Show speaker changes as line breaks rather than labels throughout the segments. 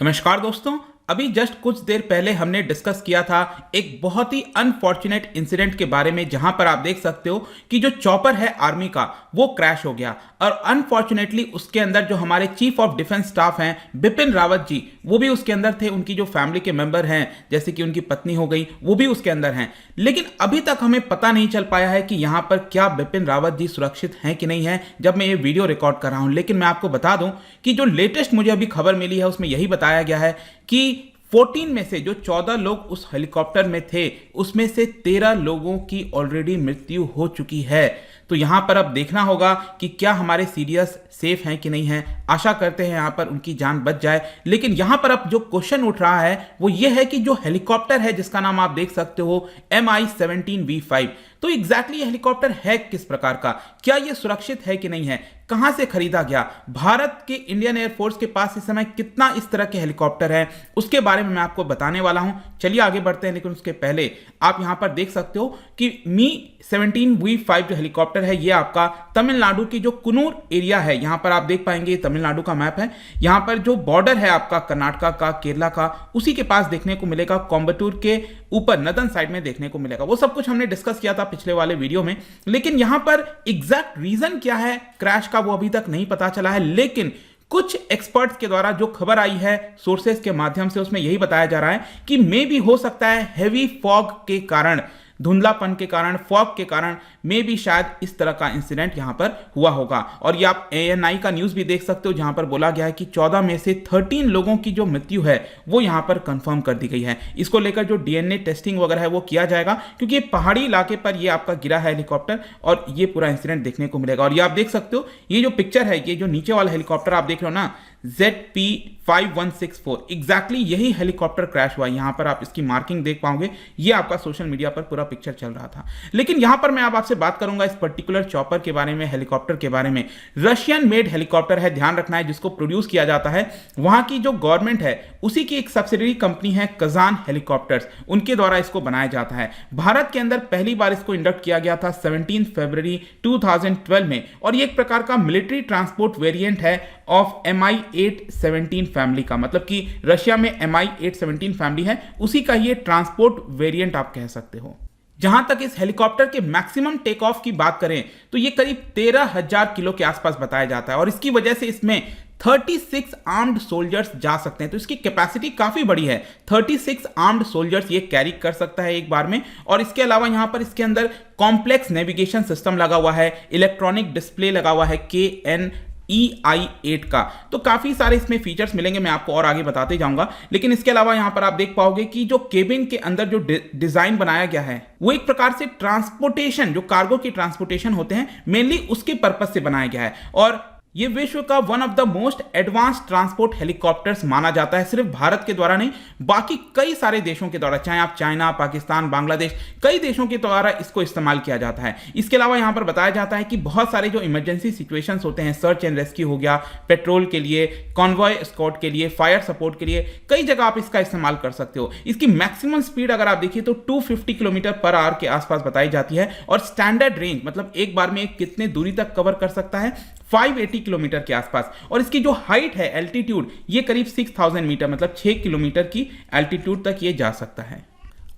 नमस्कार दोस्तों। अभी जस्ट कुछ देर पहले हमने डिस्कस किया था एक बहुत ही अनफॉर्चुनेट इंसिडेंट के बारे में, जहां पर आप देख सकते हो कि जो चॉपर है आर्मी का वो क्रैश हो गया और अनफॉर्चुनेटली उसके अंदर जो हमारे चीफ ऑफ डिफेंस स्टाफ हैं बिपिन रावत जी, वो भी उसके अंदर थे। उनकी जो फैमिली के मेंबर हैं जैसे कि उनकी पत्नी हो गई, वो भी उसके अंदर हैं। लेकिन अभी तक हमें पता नहीं चल पाया है कि यहां पर क्या बिपिन रावत जी सुरक्षित हैं कि नहीं है जब मैं ये वीडियो रिकॉर्ड कर रहा हूं। लेकिन मैं आपको बता दूं कि जो लेटेस्ट मुझे अभी खबर मिली है उसमें यही बताया गया है कि 14 में से जो 14 लोग उस हेलीकॉप्टर में थे उसमें से 13 लोगों की ऑलरेडी मृत्यु हो चुकी है। तो यहां पर अब देखना होगा कि क्या हमारे सीरियस सेफ हैं कि नहीं हैं। आशा करते हैं यहां पर उनकी जान बच जाए। लेकिन यहां पर अब जो क्वेश्चन उठ रहा है वो ये है कि जो हेलीकॉप्टर है जिसका नाम आप देख सकते हो MI-17V5, तो एग्जैक्टली हेलीकॉप्टर है किस प्रकार का, क्या यह सुरक्षित है कि नहीं है, कहां से खरीदा गया, भारत के इंडियन एयरफोर्स के पास इस समय कितना इस तरह के हेलीकॉप्टर है, उसके बारे में मैं आपको बताने वाला हूं। चलिए आगे बढ़ते हैं। लेकिन उसके पहले आप यहां पर देख सकते हो कि Mi-17V5 जो हेलीकॉप्टर है ये आपका तमिलनाडु की जो कुन्नूर एरिया है, यहां पर आप देख पाएंगे तमिलनाडु का मैप है। यहां पर जो बॉर्डर है आपका कर्नाटका का, केरला का, उसी के पास देखने को मिलेगा। कोयंबटूर के ऊपर नदन साइड में देखने को मिलेगा। वो सब कुछ हमने डिस्कस किया था पिछले वाले वीडियो में। लेकिन यहां पर एग्जैक्ट रीजन क्या है क्रैश का वो अभी तक नहीं पता चला है। लेकिन कुछ एक्सपर्ट्स के द्वारा जो खबर आई है सोर्सेस के माध्यम से, उसमें यही बताया जा रहा है कि मे भी हो सकता है हैवी फॉग के कारण, धुंधलापन के कारण, फॉग के कारण में भी शायद इस तरह का इंसिडेंट यहां पर हुआ होगा। और ये आप ANI का न्यूज भी देख सकते हो जहां पर बोला गया है कि 14 में से 13 लोगों की जो मृत्यु है वो यहां पर कंफर्म कर दी गई है। इसको लेकर जो DNA टेस्टिंग वगैरह है वो किया जाएगा, क्योंकि ये पहाड़ी इलाके पर ये आपका गिरा है हेलीकॉप्टर और ये पूरा इंसिडेंट देखने को मिलेगा। और ये आप देख सकते हो, ये जो पिक्चर है, ये जो नीचे वाला हेलीकॉप्टर आप देख रहे हो ना, ZP-5164, एग्जैक्टली यही हेलीकॉप्टर क्रैश हुआ। यहां पर आप इसकी मार्किंग देख पाओगे, ये आपका सोशल मीडिया पर पूरा पिक्चर चल रहा था। लेकिन यहां पर मैं अब आपसे बात करूंगा इस पर्टिकुलर चॉपर के बारे में, हेलीकॉप्टर के बारे में। रशियन मेड हेलीकॉप्टर है, ध्यान रखना है, जिसको प्रोड्यूस किया जाता है वहां की जो गवर्नमेंट है उसी की एक सब्सिडरी कंपनी है कजान हेलीकॉप्टर्स, उनके द्वारा इसको बनाया जाता है। भारत के अंदर पहली बार इसको इंडक्ट किया गया था 17 फरवरी 2012 में। और ये एक प्रकार का मिलिट्री ट्रांसपोर्ट वेरिएंट है ऑफ Mi-817 फैमिली का, मतलब कि रशिया में Mi-817 फैमिली है, उसी का ये ट्रांसपोर्ट वेरिएंट आप कह सकते हो। जहां तक इस हेलीकॉप्टर के मैक्सिमम टेक ऑफ की बात करें तो ये करीब 13,000 किलो के आसपास बताया जाता है। और इसकी वजह से इसमें 36 आर्म्ड सोल्जर्स जा सकते हैं। तो इसकी कैपेसिटी काफी बड़ी है, 36 आर्म्ड सोल्जर्स ये कैरी कर सकता है एक बार में। और इसके अलावा यहां पर इसके अंदर कॉम्प्लेक्स नेविगेशन सिस्टम लगा हुआ है, इलेक्ट्रॉनिक डिस्प्ले लगा हुआ है KN-EI-8 का। तो काफी सारे इसमें फीचर्स मिलेंगे, मैं आपको और आगे बताते जाऊंगा। लेकिन इसके अलावा यहां पर आप देख पाओगे कि जो केबिन के अंदर जो डिजाइन बनाया गया है वो एक प्रकार से ट्रांसपोर्टेशन, जो कार्गो की ट्रांसपोर्टेशन होते हैं मेनली उसके पर्पज से बनाया गया है। और ये विश्व का one of the most advance transport helicopters माना जाता है, सिर्फ भारत के द्वारा नहीं बाकी कई सारे देशों के द्वारा, चाहे आप चाइना, पाकिस्तान, बांग्लादेश, कई देशों के द्वारा इसको इस्तेमाल किया जाता है। इसके अलावा यहां पर बताया जाता है कि बहुत सारे जो इमरजेंसी सिचुएशंस होते हैं, सर्च एंड रेस्क्यू हो गया, पेट्रोल के लिए, कॉन्वॉय एस्कॉर्ट के लिए, फायर सपोर्ट के लिए, कई जगह आप इसका इस्तेमाल कर सकते हो। इसकी मैक्सिमम स्पीड अगर आप देखिए तो 250 किलोमीटर पर आवर के आसपास बताई जाती है। और स्टैंडर्ड रेंज, मतलब एक बार में कितने दूरी तक कवर कर सकता है, 580 किलोमीटर के आसपास। और इसकी जो हाइट है, एल्टीट्यूड, ये करीब 6000 मीटर, मतलब 6 किलोमीटर की एल्टीट्यूड तक ये जा सकता है।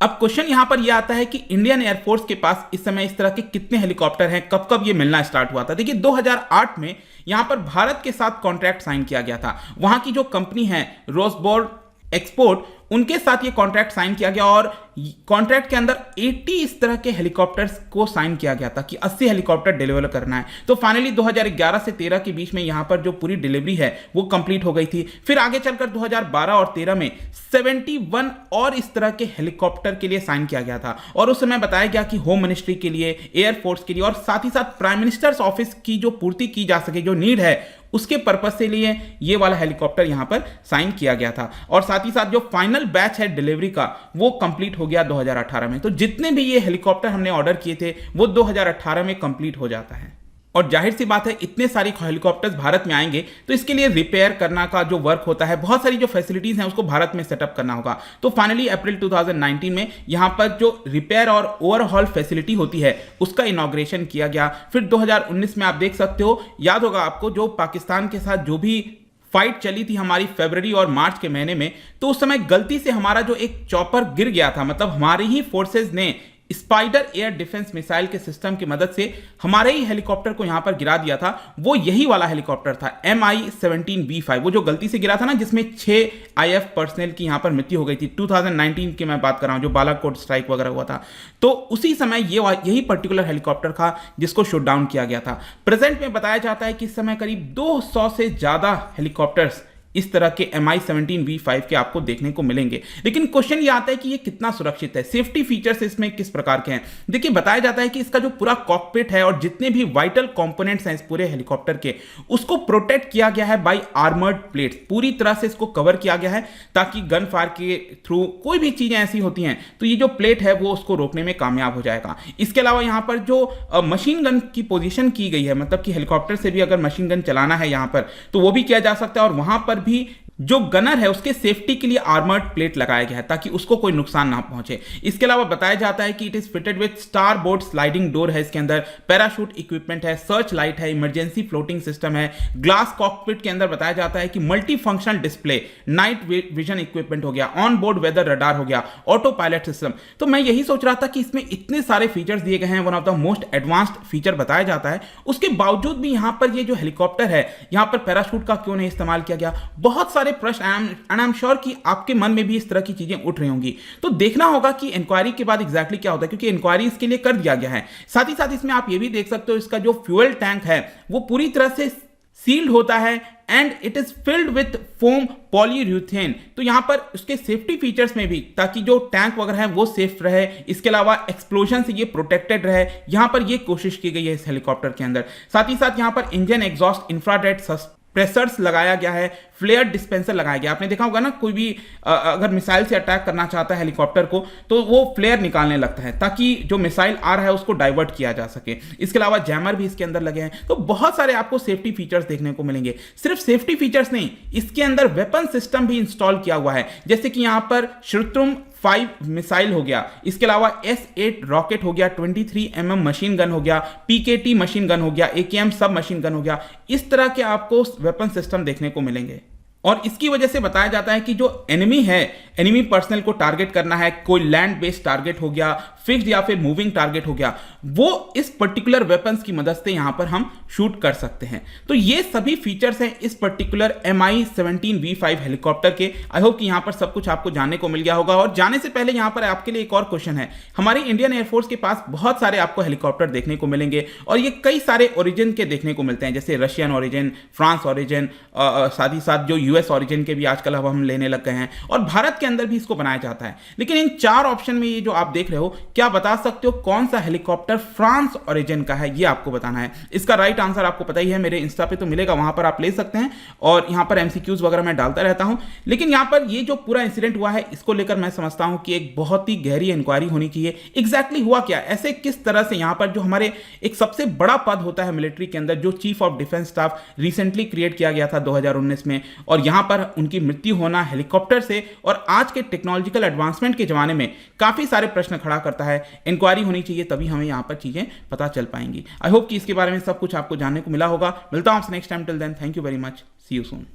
अब क्वेश्चन यहां पर यह आता है कि इंडियन एयरफोर्स के पास इस समय इस तरह के कितने हेलीकॉप्टर हैं, कब कब ये मिलना स्टार्ट हुआ था। देखिए 2008 में यहां पर भारत के साथ कॉन्ट्रैक्ट साइन किया गया था। वहां की जो कंपनी है रोसबोर्ड एक्सपोर्ट, उनके साथ ये कॉन्ट्रैक्ट साइन किया गया और कॉन्ट्रैक्ट के अंदर 80 इस तरह के हेलीकॉप्टर्स को साइन किया गया था कि 80 हेलीकॉप्टर डिलीवर करना है। तो फाइनली 2011 से 13 के बीच में यहां पर जो पूरी डिलीवरी है वो कंप्लीट हो गई थी। फिर आगे चलकर 2012 और 13 में 71 और इस तरह के हेलीकॉप्टर के लिए साइन किया गया था। और उस समय बताया गया कि होम मिनिस्ट्री के लिए, एयरफोर्स के लिए और साथ ही साथ प्राइम मिनिस्टर्स ऑफिस की जो पूर्ति की जा सके, जो नीड है उसके पर्पस से लिए ये वाला हेलीकॉप्टर यहां पर साइन किया गया था। और साथ ही साथ जो फाइनल बैच है डिलीवरी का वो कंप्लीट हो गया 2018 में। तो जितने भी ये हेलीकॉप्टर हमने ऑर्डर किए थे वो 2018 में कंप्लीट हो जाता है। और जाहिर सी बात है इतने सारे हेलीकॉप्टर्स भारत में आएंगे तो इसके लिए रिपेयर करना का जो वर्क होता है, बहुत सारी जो फैसिलिटीज हैं उसको भारत में सेटअप करना होगा। तो फाइनली अप्रैल 2019 में यहां पर जो रिपेयर और ओवरहॉल फैसिलिटी होती है उसका इनॉग्रेशन किया गया। फिर 2019 में आप देख सकते हो, याद होगा आपको, जो पाकिस्तान के साथ जो भी फाइट चली थी हमारी फरवरी और मार्च के महीने में, तो उस समय गलती से हमारा जो एक चॉपर गिर गया था, मतलब हमारे ही फोर्सेज ने स्पाइडर एयर डिफेंस मिसाइल के सिस्टम की मदद से हमारे ही हेलीकॉप्टर को यहां पर गिरा दिया था। वो यही वाला हेलीकॉप्टर था MI-17V5, वो जो गलती से गिरा था ना, जिसमें 6 IF पर्सनल की यहां पर मृत्यु हो गई थी। 2019 की मैं बात कर रहा हूं, जो बालाकोट स्ट्राइक वगैरह हुआ था। तो उसी समय यही पर्टिकुलर हेलीकॉप्टर था जिसको शूट डाउन किया गया था। प्रेजेंट में बताया जाता है कि इस समय करीब 200 से ज्यादा हेलीकॉप्टर्स इस तरह के MI-17V5 के आपको देखने को मिलेंगे। लेकिन क्वेश्चन ये आता है कि ये कितना सुरक्षित है, सेफ्टी फीचर्स इसमें किस प्रकार के हैं। देखिए, बताया जाता है कि इसका जो पूरा कॉकपिट है और जितने भी वाइटल कंपोनेंट्स हैं इस पूरे हेलीकॉप्टर के, उसको प्रोटेक्ट किया गया है बाय आर्मर्ड प्लेट्स। पूरी तरह से इसको कवर किया गया है ताकि गन फायर के थ्रू कोई भी चीजें ऐसी होती हैं तो ये जो प्लेट है वो उसको रोकने में कामयाब हो जाएगा। इसके अलावा यहाँ पर जो मशीन गन की पोजिशन की गई है, मतलब कि हेलीकॉप्टर से भी अगर मशीन गन चलाना है यहाँ पर तो वो भी किया जा सकता है, और वहां पर भी जो गनर है उसके सेफ्टी के लिए आर्मर्ड प्लेट लगाया गया है ताकि उसको कोई नुकसान ना पहुंचे। इसके अलावा बताया जाता है कि it is fitted with star board sliding door है, इसके अंदर पैराशूट इक्विपमेंट है, सर्च लाइट है, इमरजेंसी फ्लोटिंग सिस्टम है, ग्लास कॉकपिट के अंदर बताया जाता है कि multi functional display, night vision equipment हो गया, ऑन बोर्ड वेदर रडार हो गया, ऑटो पायलट सिस्टम। तो मैं यही सोच रहा था कि इसमें इतने सारे फीचर्स दिए गए हैं, one of the most advanced feature बताया जाता है, उसके बावजूद भी यहां पर ये जो हेलीकॉप्टर है यहां पर पैराशूट का क्यों नहीं इस्तेमाल किया गया। बहुत सारे प्रश्न, एंड आई एम श्योर कि आपके मन में भी इस तरह की चीजें उठ रही होंगी। तो देखना होगा कि इंक्वायरी के बाद एग्जैक्टली क्या होता है, क्योंकि इंक्वायरी इसके लिए कर दिया गया है। साथ ही साथ इसमें आप ये भी देख सकते हो इसका जो फ्यूल टैंक है वो पूरी तरह से सील्ड होता है and it is filled with foam polyurethane. तो यहां पर उसके सेफ्टी फीचर्स में भी, ताकि जो टैंक वगैरह है वो सेफ रहे, इसके अलावा एक्सप्लोजन से ये प्रोटेक्टेड रहे, यहां पर ये कोशिश की गई है इस हेलीकॉप्टर के अंदर। साथ ही साथ यहां पर इंजन एग्जॉस्ट इंफ्रारेड प्रेशर्स लगाया गया है, फ्लेयर डिस्पेंसर लगाया गया। आपने देखा होगा ना, कोई भी अगर मिसाइल से अटैक करना चाहता है हेलीकॉप्टर को तो वो फ्लेयर निकालने लगता है ताकि जो मिसाइल आ रहा है उसको डाइवर्ट किया जा सके। इसके अलावा जैमर भी इसके अंदर लगे हैं। तो बहुत सारे आपको सेफ्टी फीचर्स देखने को मिलेंगे। सिर्फ सेफ्टी फीचर्स नहीं, इसके अंदर वेपन सिस्टम भी इंस्टॉल किया हुआ है, जैसे कि यहां पर श्रुतुम 5 मिसाइल हो गया, इसके अलावा S8 रॉकेट हो गया, 23 mm मशीन गन हो गया, PKT मशीन गन हो गया, AKM सब मशीन गन हो गया। इस तरह के आपको वेपन सिस्टम देखने को मिलेंगे। और इसकी वजह से बताया जाता है कि जो एनिमी है, एनिमी पर्सनल को टारगेट करना है, कोई लैंड बेस्ड टारगेट हो गया, फिक्स्ड या फिर मूविंग टारगेट हो गया, वो इस पर्टिकुलर वेपन्स की मदद से यहां पर हम शूट कर सकते हैं। तो ये सभी फीचर्स हैं इस पर्टिकुलर MI-17V5 हेलीकॉप्टर के। आई होप कि यहां पर सब कुछ आपको जानने को मिल गया होगा। और जाने से पहले यहां पर आपके लिए एक और क्वेश्चन है। हमारी इंडियन एयरफोर्स के पास बहुत सारे आपको हेलीकॉप्टर देखने को मिलेंगे और ये कई सारे ओरिजिन के देखने को मिलते हैं, जैसे रशियन ओरिजिन, फ्रांस ओरिजिन, साथ ही साथ जो US ओरिजिन के भी आजकल अब हम लेने लग गए हैं, और भारत के अंदर भी इसको बनाया जाता है। लेकिन इन 4 ऑप्शन में ये जो आप देख रहे हो, क्या बता सकते हो कौन सा हेलीकॉप्टर फ्रांस ओरिजिन का है? ये आपको बताना है। इसका राइट आंसर आपको पता ही है, मेरे इंस्टा पे तो मिलेगा, वहां पर आप ले सकते हैं, और यहां पर MCQs वगैरह मैं डालता रहता हूं। लेकिन यहां पर ये जो पूरा इंसिडेंट हुआ है, इसको लेकर मैं समझता हूं कि एक बहुत ही गहरी इंक्वायरी होनी चाहिए। एग्जैक्टली हुआ क्या, ऐसे किस तरह से यहां पर जो हमारे एक सबसे बड़ा पद होता है मिलिट्री के अंदर, जो chief of defence staff recently create किया गया था 2019 में, और यहां पर उनकी मृत्यु होना हेलीकॉप्टर से, और आज के टेक्नोलॉजिकल एडवांसमेंट के जमाने में काफी सारे प्रश्न खड़ा करता है। इंक्वायरी होनी चाहिए, तभी हमें यहां पर चीजें पता चल पाएंगी। आई होप कि इसके बारे में सब कुछ आपको जानने को मिला होगा। मिलता हूं आपसे next time. Till then, thank you very much, see you soon.